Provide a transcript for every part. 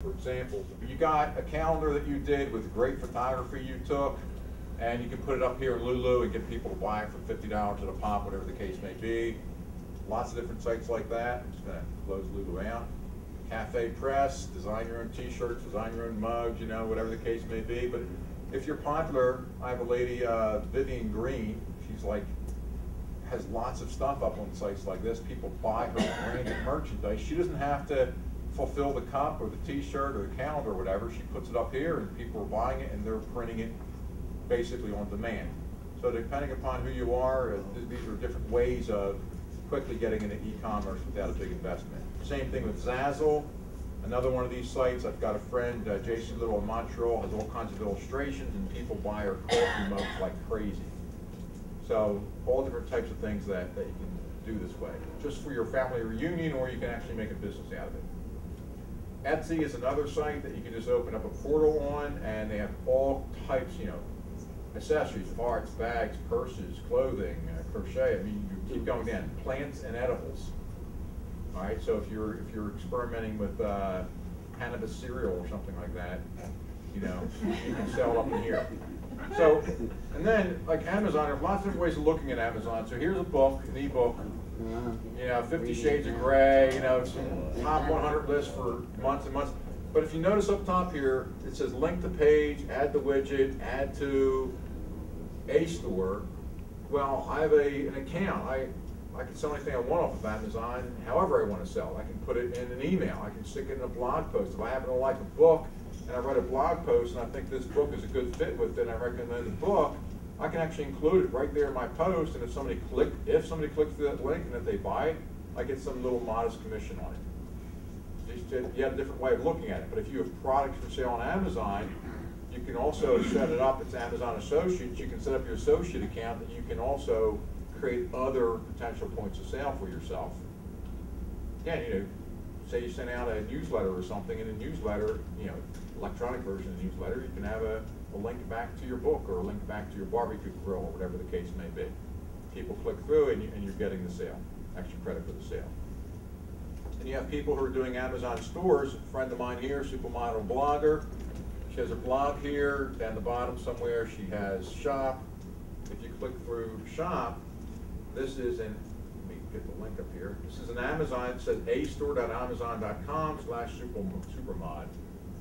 For example, you got a calendar that you did with great photography you took, and you can put it up here in Lulu and get people to buy it for $50 at a pop, whatever the case may be. Lots of different sites like that. I'm just going to close Lulu out. Cafe Press, design your own t-shirts, design your own mugs, you know, whatever the case may be. But if you're popular, I have a lady, Vivian Green, she's like, has lots of stuff up on sites like this. People buy her branded merchandise. She doesn't have to fulfill the cup or the t-shirt or the calendar or whatever. She puts it up here and people are buying it and they're printing it basically on demand. So depending upon who you are, these are different ways of quickly getting into e-commerce without a big investment. Same thing with Zazzle, another one of these sites. I've got a friend, Jason Little in Montreal, has all kinds of illustrations and people buy her coffee mugs like crazy. So all different types of things that you can do this way, just for your family reunion, or you can actually make a business out of it. Etsy is another site that you can just open up a portal on, and they have all types, you know, accessories, parts, bags, purses, clothing, crochet. I mean, you keep going down. Plants and edibles. All right. So if you're experimenting with cannabis cereal or something like that, you know, you can sell it up in here. So, and then like Amazon, there's lots of different ways of looking at Amazon. So here's a book, an ebook. You know, 50 Shades of Grey. You know, some top 100 lists for months and months. But if you notice up top here, it says link to page, add the widget, add to a store. Well, I have an account. I can sell anything I want off of Amazon, however I want to sell. I can put it in an email. I can stick it in a blog post. If I happen to like a book and I write a blog post and I think this book is a good fit with it and I recommend the book, I can actually include it right there in my post, and if somebody clicks through that link and if they buy it, I get some little modest commission on it. You have a different way of looking at it. But if you have products for sale on Amazon, you can also set it up. It's Amazon Associates. You can set up your associate account that you can also create other potential points of sale for yourself. Again, you know, say you send out a newsletter or something, in a newsletter, you know, electronic version of the newsletter, you can have a link back to your book or a link back to your barbecue grill or whatever the case may be. People click through and you're getting the sale, extra credit for the sale. And you have people who are doing Amazon stores. A friend of mine here, supermodel blogger. She has a blog here, down the bottom somewhere she has shop. If you click through shop, this is an, let me get the link up here. This is an Amazon, it says astore.amazon.com/supermod.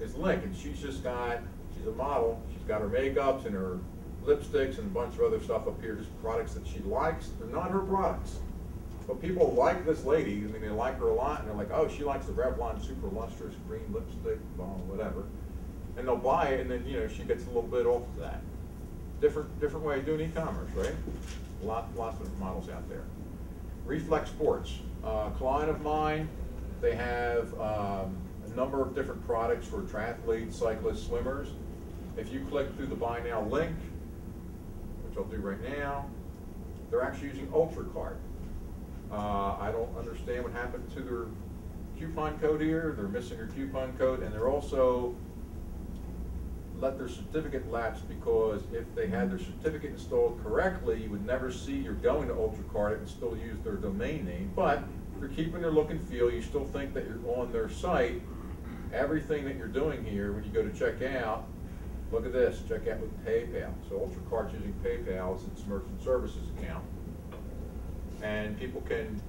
It's a link, and she's just got, she's a model, she's got her makeups and her lipsticks and a bunch of other stuff up here, just products that she likes. They're not her products. But people like this lady, I mean, they like her a lot, and they're like, oh, she likes the Revlon Super Lustrous Green Lipstick, whatever. And they'll buy it, and then, you know, she gets a little bit off of that. Different way of doing e-commerce, right? Lots of different models out there. Reflex Sports, a client of mine, they have a number of different products for triathletes, cyclists, swimmers. If you click through the Buy Now link, which I'll do right now, they're actually using UltraCard. I don't understand what happened to their coupon code here. They're missing their coupon code, and they're also let their certificate lapse, because if they had their certificate installed correctly, you would never see you're going to UltraCard and still use their domain name. But if you're keeping their look and feel, you still think that you're on their site. Everything that you're doing here, when you go to check out, look at this, check out with PayPal. So UltraCard's using PayPal as its merchant services account. And people can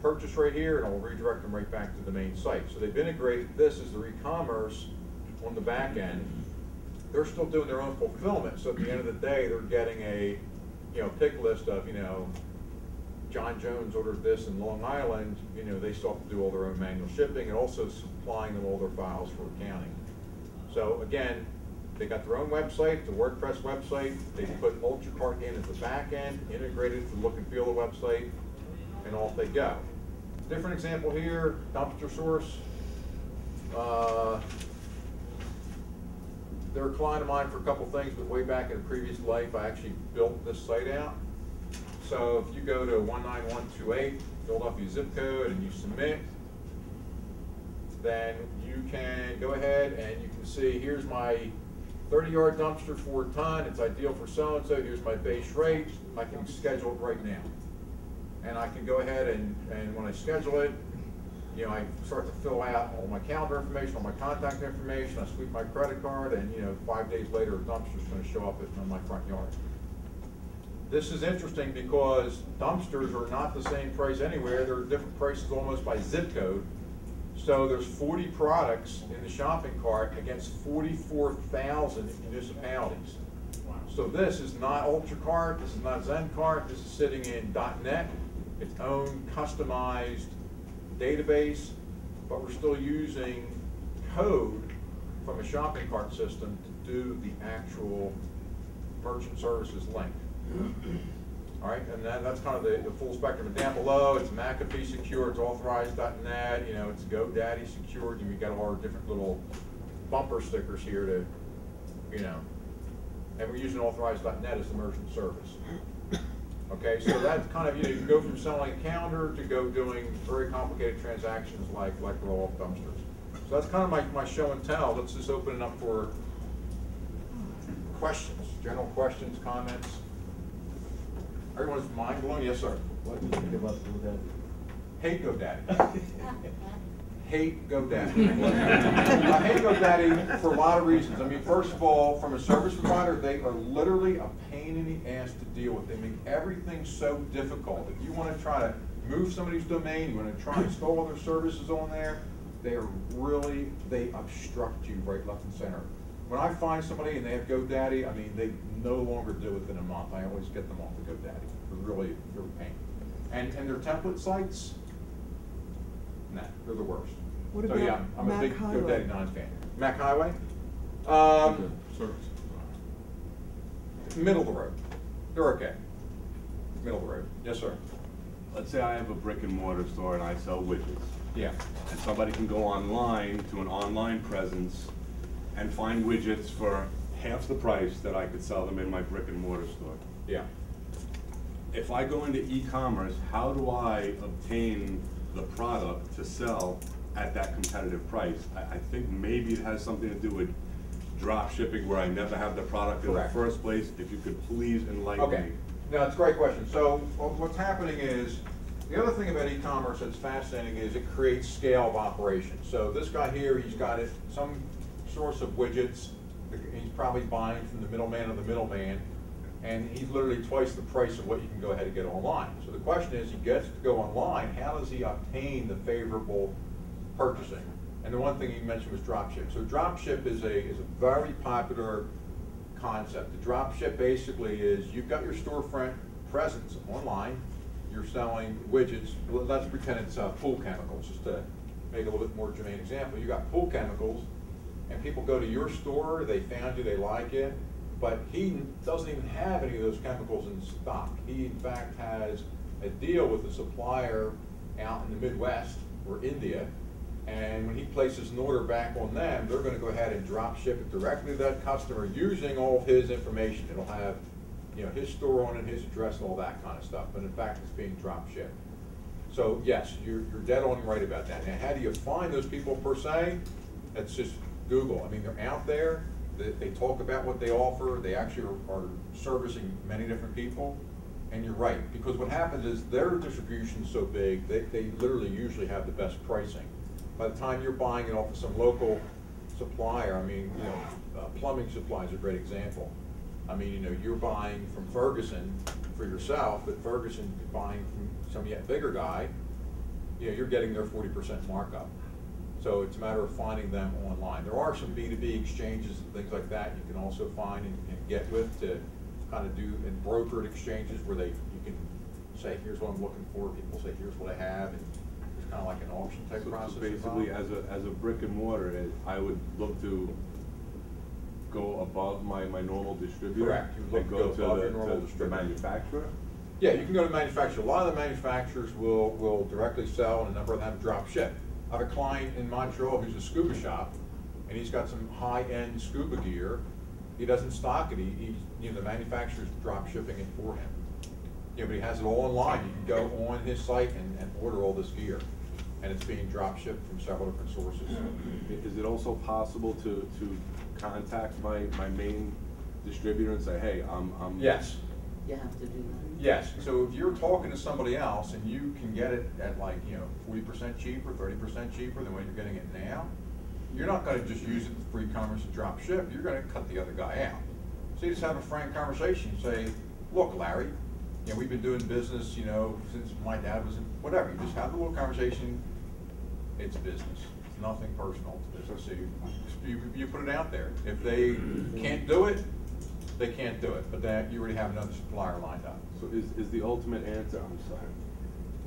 purchase right here, and I'll redirect them right back to the main site. So they've integrated this as their e-commerce on the back end. They're still doing their own fulfillment, so at the end of the day, they're getting a, you know, pick list of, you know, John Jones ordered this in Long Island. You know, they still have to do all their own manual shipping and also supplying them all their files for accounting. So again, they got their own website, the WordPress website. They put UltraCard in at the back end, integrated to the look and feel of the website, and off they go. Different example here, Dumpster Source. They're a client of mine for a couple things, but way back in a previous life, I actually built this site out. So if you go to 19128, Philadelphia zip code, and you submit, then you can go ahead and you can see, here's my 30-yard dumpster, 4 ton, it's ideal for so-and-so, here's my base rate, I can schedule it right now. And I can go ahead and when I schedule it, you know, I start to fill out all my calendar information, all my contact information, I sweep my credit card, and, you know, 5 days later, a dumpster's gonna show up in my front yard. This is interesting because dumpsters are not the same price anywhere. They're different prices almost by zip code. So there's 40 products in the shopping cart against 44,000 municipalities. So this is not UltraCart, this is not ZenCart, this is sitting in .NET, its own customized database, but we're still using code from a shopping cart system to do the actual merchant services link. All right, and that's kind of the full spectrum. And down below, it's McAfee secure, it's authorized.net, you know, it's GoDaddy secured, and we got all our different little bumper stickers here to, you know, and we're using authorized.net as the merchant service. Okay, so that's kind of, you know, you go from selling a calendar to go doing very complicated transactions like roll-off dumpsters. So that's kind of my show and tell. Let's just open it up for questions, general questions, comments. Everyone's mind blown? Yes, sir. What do you think about GoDaddy? Hate GoDaddy. Hate GoDaddy. I hate GoDaddy for a lot of reasons. I mean, first of all, from a service provider, they are literally a pain in the ass to deal with. They make everything so difficult. If you want to try to move somebody's domain, you want to try and install other services on there, they obstruct you right, left, and center. When I find somebody and they have GoDaddy, I mean, they no longer do it within a month. I always get them off the GoDaddy. They're really pain. And their template sites, nah, they're the worst. What so about yeah, I'm a big Highway? GoDaddy non-fan. Mac Highway? Service. Middle of the road. They're okay. Middle of the road. Yes, sir. Let's say I have a brick and mortar store and I sell widgets. Yeah. And somebody can go online to an online presence and find widgets for half the price that I could sell them in my brick and mortar store. Yeah. If I go into e-commerce, how do I obtain the product to sell at that competitive price? I think maybe it has something to do with drop shipping where I never have the product in the first place. If you could please enlighten me. No, it's a great question. So what's happening is, the other thing about e-commerce that's fascinating is it creates scale of operation. So this guy here, he's got some source of widgets. He's probably buying from the middleman of the middleman, and he's literally twice the price of what you can go ahead and get online. So the question is, he gets to go online, how does he obtain the favorable purchasing? And the one thing he mentioned was dropship. So dropship is a very popular concept. The dropship basically is, you've got your storefront presence online, you're selling widgets. Let's pretend it's pool chemicals, just to make a little bit more germane example. You got pool chemicals, and people go to your store, they found you, they like it, but he doesn't even have any of those chemicals in stock. He in fact has a deal with a supplier out in the Midwest or India, and when he places an order back on them, they're going to go ahead and drop ship it directly to that customer using all of his information. It'll have, you know, his store on it, his address, and all that kind of stuff, but in fact it's being drop shipped. So yes, you're dead on right about that. Now, how do you find those people per se? That's just Google. I mean, they're out there, they talk about what they offer, they actually are servicing many different people, and you're right, because what happens is their distribution is so big, they literally usually have the best pricing. By the time you're buying it off of some local supplier, I mean, you know, plumbing supply is a great example. I mean, you know, you're buying from Ferguson for yourself, but Ferguson buying from some yet bigger guy, you know, you're getting their 40% markup. So it's a matter of finding them online. There are some B2B exchanges and things like that you can also find and get with to kind of do in brokered exchanges where you can say, here's what I'm looking for, people say, here's what I have, and it's kind of like an auction type process. So basically, as a brick and mortar, I would look to go above my normal distributor. Correct. You would look to go above your normal distributor. The manufacturer? Yeah, you can go to the manufacturer. A lot of the manufacturers will directly sell, and a number of them drop ship. I have a client in Montreal who's a scuba shop, and he's got some high-end scuba gear. He doesn't stock it. You know, the manufacturer's drop shipping it for him. You know, but he has it all online. You can go on his site and order all this gear, and it's being drop shipped from several different sources. Is it also possible to contact my main distributor and say, hey, I'm Yes. you have to do that. Yes, so if you're talking to somebody else and you can get it at like, 40% cheaper, 30% cheaper than what you're getting it now, you're not gonna just use it for free commerce and drop ship, you're gonna cut the other guy out. So you just have a frank conversation, say, look, Larry, we've been doing business, since my dad was in, whatever, you just have a little conversation, it's business, it's nothing personal, it's business. So you put it out there. If they can't do it, they can't do it, but that you already have another supplier lined up. So is the ultimate answer, I'm sorry,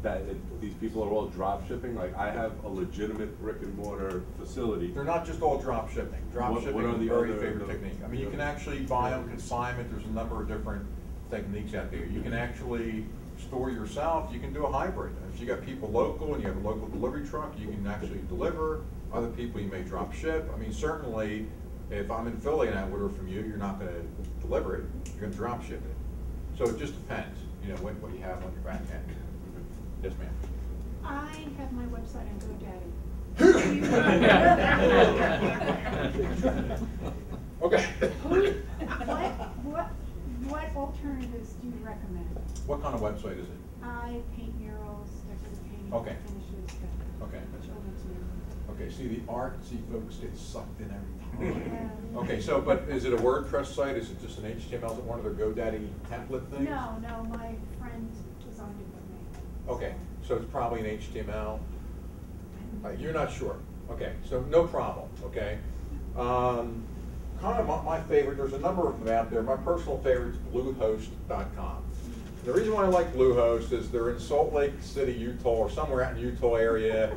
that these people are all drop shipping? Like, I have a legitimate brick and mortar facility. They're not just all drop shipping. Drop shipping is a very favorite technique. I mean, you can actually buy on consignment. There's a number of different techniques out there. You can actually store yourself. You can do a hybrid. If you got people local and you have a local delivery truck, you can actually deliver. Other people you may drop ship. I mean, certainly, if I'm in Philly and I order from you, you're not going to deliver it. You're going to drop ship it. So it just depends, what you have on your back end. Yes, ma'am. I have my website on GoDaddy. Okay. What alternatives do you recommend? What kind of website is it? I paint murals, decorative painting, Okay. finishes, Okay. children's murals. Okay, see, the artsy folks get sucked in every time. Yeah. Okay, so, but is it a WordPress site? Is it just an HTML? Is it one of their GoDaddy template things? No, my friend designed it with me. Okay, so it's probably an HTML. You're not sure. Okay, so no problem, okay? Kind of my favorite, there's a number of them out there. My personal favorite is Bluehost.com. The reason why I like Bluehost is they're in Salt Lake City, Utah, or somewhere out in Utah area.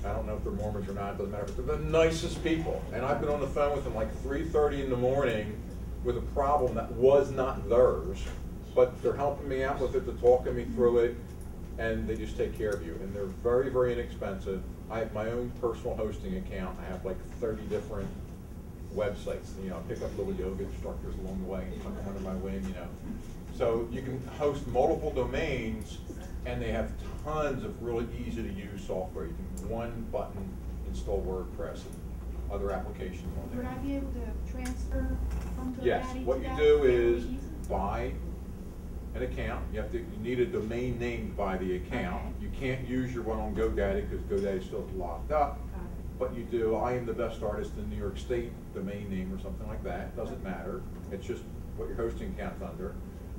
I don't know if they're Mormons or not, it doesn't matter, but they're the nicest people. And I've been on the phone with them like 3:30 in the morning with a problem that was not theirs, but they're helping me out with it, they're talking me through it, and they just take care of you. And they're very, very inexpensive. I have my own personal hosting account. I have like 30 different websites. I pick up little yoga instructors along the way and tuck them under my wing, So you can host multiple domains, and they have tons of really easy to use software. You can one button install WordPress and other applications on there. Would I be able to transfer from GoDaddy Yes, to what you that do fairly is easily? buy an account. You need a domain name by the account. Okay. You can't use your one on GoDaddy because GoDaddy's still locked up. Got it. But you do, I am the best artist in New York State domain name or something like that. Doesn't matter. It's just what your hosting account's under.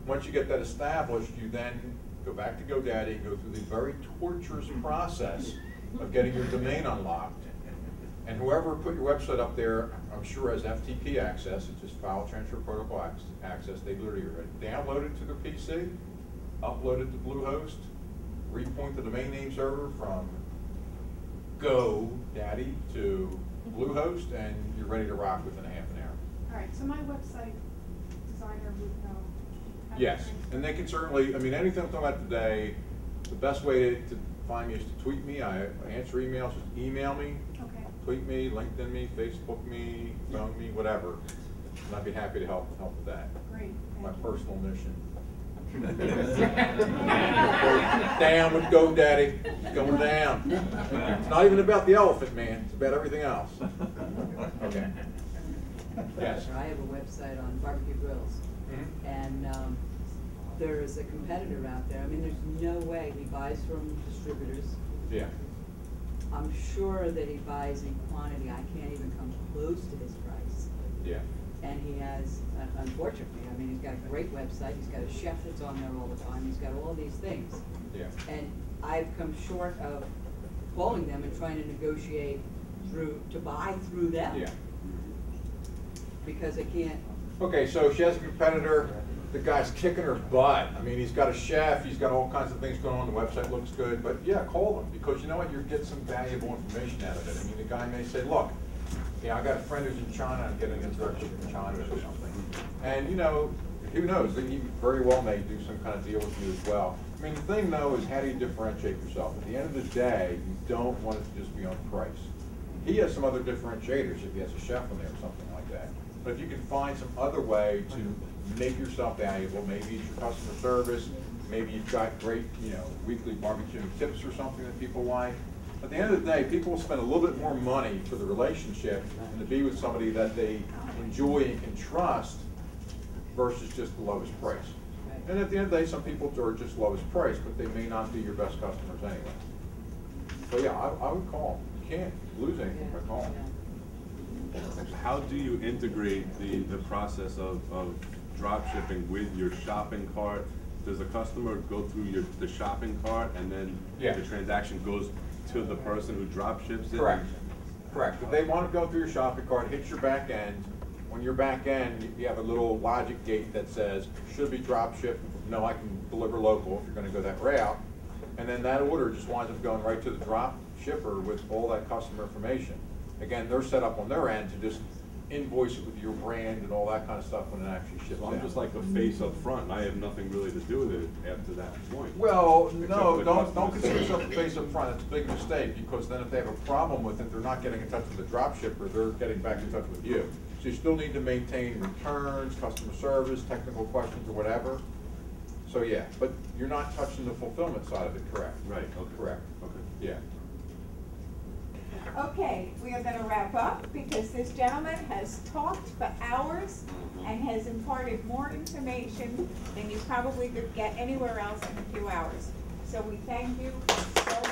Once you get that established, you then go back to GoDaddy and go through the very torturous process of getting your domain unlocked. And whoever put your website up there, I'm sure has FTP access, it's just file transfer protocol access. They literally download it to their PC, upload it to Bluehost, repoint the domain name server from GoDaddy to Bluehost, and you're ready to rock within a half an hour. All right, so my website designer would know. how to Yes, transfer. and they can certainly, anything I'm talking about today, the best way to find me is to tweet me. I answer emails, just email me, Okay. tweet me, LinkedIn me, Facebook me, phone me, whatever. And I'd be happy to help with that. Great. My Thank you. personal mission. Down with GoDaddy, it's going down. It's not even about the elephant, man, it's about everything else. Okay. Yes. I have a website on barbecue grills, Mhm. and there is a competitor out there. I mean, there's no way he buys from distributors. Yeah. I'm sure that he buys in quantity. I can't even come close to his price. Yeah. And he has, unfortunately, he's got a great website, he's got a chef that's on there all the time, he's got all these things. Yeah. And I've come short of calling them and trying to negotiate to buy through them. Yeah. Because I can't. Okay, so she has a competitor, the guy's kicking her butt. He's got a chef, he's got all kinds of things going on, the website looks good, but yeah, call them, because you know what, you're getting some valuable information out of it. The guy may say, look, I got a friend who's in China, I'm getting instruction from China or something. And who knows, he very well may do some kind of deal with you as well. The thing though is, how do you differentiate yourself? At the end of the day, you don't want it to just be on price. He has some other differentiators if he has a chef in there or something like that. But if you can find some other way to make yourself valuable, maybe it's your customer service, maybe you've got great, weekly barbecuing tips or something that people like. At the end of the day, people will spend a little bit more money for the relationship and to be with somebody that they enjoy and can trust versus just the lowest price. Right. And at the end of the day, some people are just lowest price, but they may not be your best customers anyway. So yeah, I would call them. You can't lose anything by calling them. How do you integrate the process of drop shipping with your shopping cart? Does the customer go through the shopping cart and then Yeah. the transaction goes to the person who drop ships it? Correct. Correct. If they want to go through your shopping cart, hit your back end. When your back end, you have a little logic gate that says, should be drop shipped. No, I can deliver local if you're going to go that route. And then that order just winds up going right to the drop shipper with all that customer information. Again, they're set up on their end to just invoice it with your brand and all that kind of stuff when it actually ships So out. I'm just like the face up front, and I have nothing really to do with it after that point. Well, Except no, for the don't customer consider saying- yourself a face up front. That's a big mistake, because then if they have a problem with it, they're not getting in touch with the drop shipper, they're getting back in touch with you. So you still need to maintain returns, customer service, technical questions or whatever. So yeah, but you're not touching the fulfillment side of it, correct? Right, okay. Correct. Okay. Yeah. Okay, we are gonna wrap up because this gentleman has talked for hours and has imparted more information than you probably could get anywhere else in a few hours. So we thank you so